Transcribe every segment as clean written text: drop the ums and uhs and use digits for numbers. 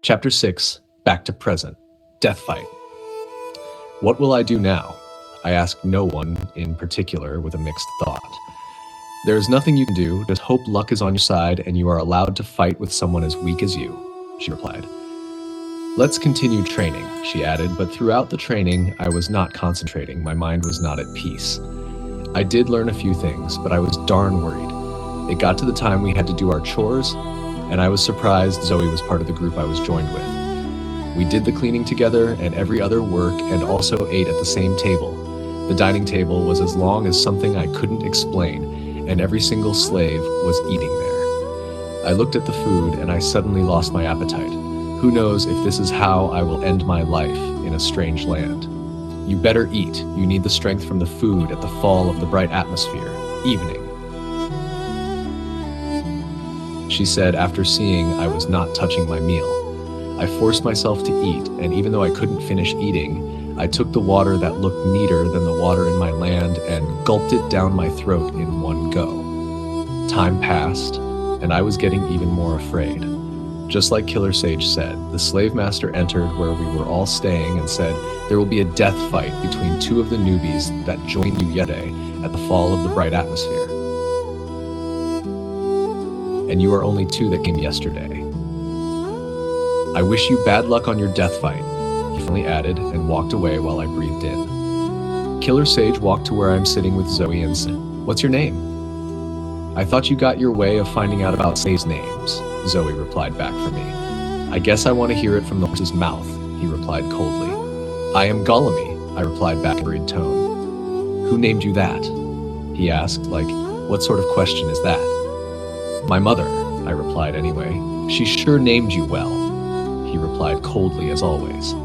Chapter 6, Back to Present, Death Fight. What will I do now? I asked no one in particular with a mixed thought. There is nothing you can do, just hope luck is on your side and you are allowed to fight with someone as weak as you, she replied. Let's continue training, she added, but throughout the training, I was not concentrating, my mind was not at peace. I did learn a few things, but I was darn worried. It got to the time we had to do our chores, and I was surprised Zoe was part of the group I was joined with. We did the cleaning together and every other work and also ate at the same table. The dining table was as long as something I couldn't explain, and every single slave was eating there. I looked at the food and I suddenly lost my appetite. Who knows if this is how I will end my life in a strange land. You better eat. You need the strength from the food at the fall of the bright atmosphere. Evening, she said after seeing I was not touching my meal. I forced myself to eat, and even though I couldn't finish eating, I took the water that looked neater than the water in my land and gulped it down my throat in one go. Time passed, and I was getting even more afraid. Just like Killer Sage said, the slave master entered where we were all staying and said there will be a death fight between two of the newbies that joined you yesterday at the fall of the bright atmosphere. And you are only two that came yesterday. I wish you bad luck on your death fight, he finally added and walked away while I breathed in. Killer Sage walked to where I'm sitting with Zoe and said, "What's your name?" "I thought you got your way of finding out about slaves' names," Zoe replied back for me. "I guess I want to hear it from the horse's mouth," he replied coldly. "I am Golime," I replied back in a worried tone. "Who named you that?" he asked, like, what sort of question is that? "My mother," I replied anyway. "She sure named you well," he replied coldly as always.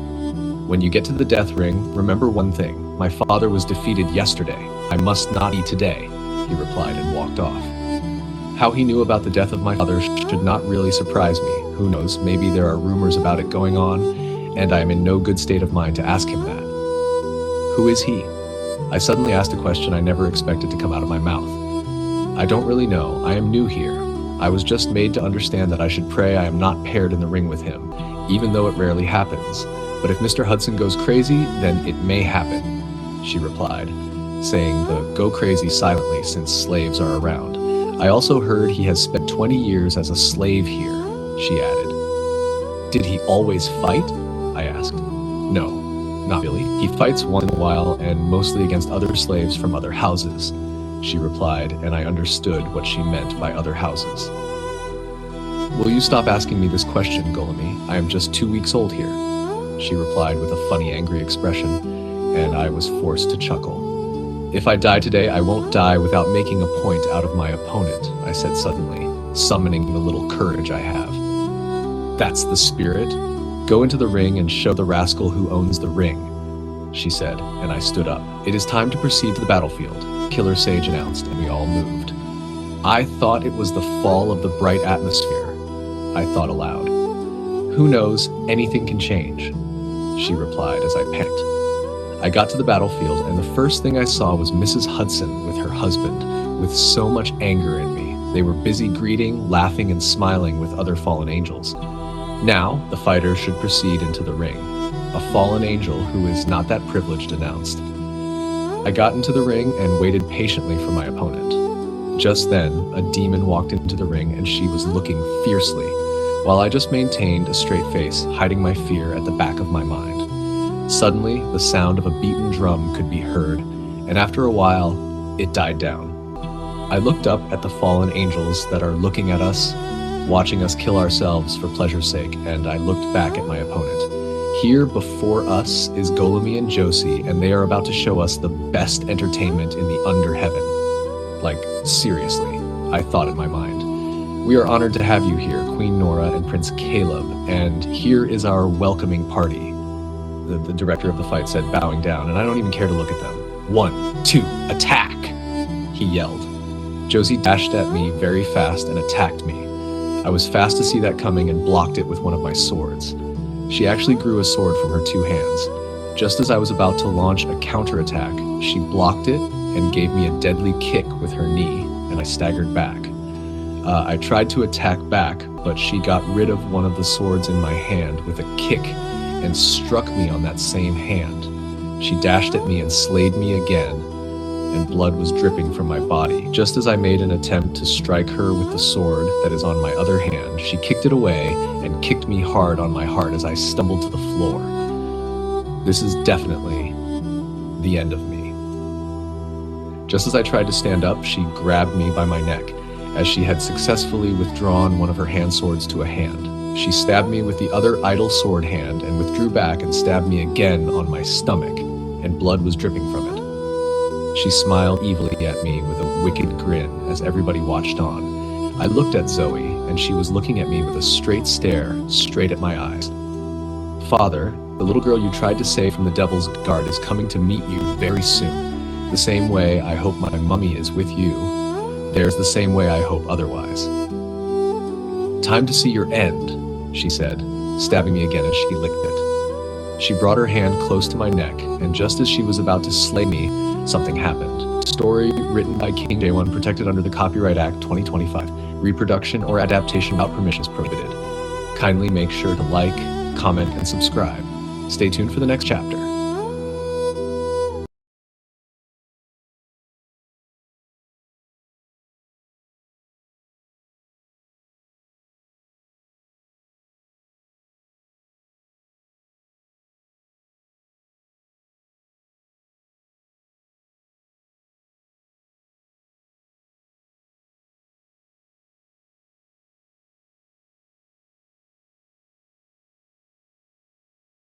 "When you get to the death ring, remember one thing. My father was defeated yesterday. I must not eat today," he replied and walked off. How he knew about the death of my father should not really surprise me. Who knows, maybe there are rumors about it going on, and I am in no good state of mind to ask him that. Who is he? I suddenly asked a question I never expected to come out of my mouth. I don't really know. I am new here. I was just made to understand that I should pray I am not paired in the ring with him, even though it rarely happens. But if Mr. Hudson goes crazy, then it may happen, she replied, saying the "go crazy" silently since slaves are around. I also heard he has spent 20 years as a slave here, she added. Did he always fight? I asked. No, not really. He fights once in a while and mostly against other slaves from other houses, she replied, and I understood what she meant by other houses. Will you stop asking me this question, Golime? I am just 2 weeks old here, she replied with a funny, angry expression, and I was forced to chuckle. If I die today, I won't die without making a point out of my opponent, I said suddenly, summoning the little courage I have. That's the spirit. Go into the ring and show the rascal who owns the ring, she said, and I stood up. It is time to proceed to the battlefield, Killer Sage announced, and we all moved. I thought it was the fall of the bright atmosphere, I thought aloud. Who knows, anything can change, she replied as I panicked. I got to the battlefield, and the first thing I saw was Mrs. Hudson with her husband, with so much anger in me. They were busy greeting, laughing, and smiling with other fallen angels. Now, the fighters should proceed into the ring. A fallen angel who is not that privileged announced. I got into the ring and waited patiently for my opponent. Just then, a demon walked into the ring, and she was looking fiercely, while I just maintained a straight face, hiding my fear at the back of my mind. Suddenly, the sound of a beaten drum could be heard, and after a while, it died down. I looked up at the fallen angels that are looking at us, watching us kill ourselves for pleasure's sake, and I looked back at my opponent. Here before us is Golime and Josie, and they are about to show us the best entertainment in the under heaven. Like, seriously, I thought in my mind. We are honored to have you here, Queen Nora and Prince Caleb, and here is our welcoming party. The director of the fight said, bowing down, and I don't even care to look at them. 1, 2, attack, he yelled. Josie dashed at me very fast and attacked me. I was fast to see that coming and blocked it with one of my swords. She actually grew a sword from her 2 hands. Just as I was about to launch a counterattack, she blocked it and gave me a deadly kick with her knee, and I staggered back. I tried to attack back, but she got rid of one of the swords in my hand with a kick and struck me on that same hand. She dashed at me and slayed me again, and blood was dripping from my body. Just as I made an attempt to strike her with the sword that is on my other hand, she kicked it away and kicked me hard on my heart as I stumbled to the floor. This is definitely the end of me. Just as I tried to stand up, she grabbed me by my neck, as she had successfully withdrawn one of her hand swords to a hand. She stabbed me with the other idle sword hand and withdrew back and stabbed me again on my stomach, and blood was dripping from it. She smiled evilly at me with a wicked grin as everybody watched on. I looked at Zoe, and she was looking at me with a straight stare, straight at my eyes. Father, the little girl you tried to save from the devil's guard is coming to meet you very soon. The same way I hope my mummy is with you, there's the same way I hope otherwise. Time to see your end, she said, stabbing me again as she licked it. She brought her hand close to my neck, and just as she was about to slay me, something happened. Story written by King J1, protected under the Copyright Act 2025. Reproduction or adaptation without permission is prohibited. Kindly make sure to like, comment, and subscribe. Stay tuned for the next chapter.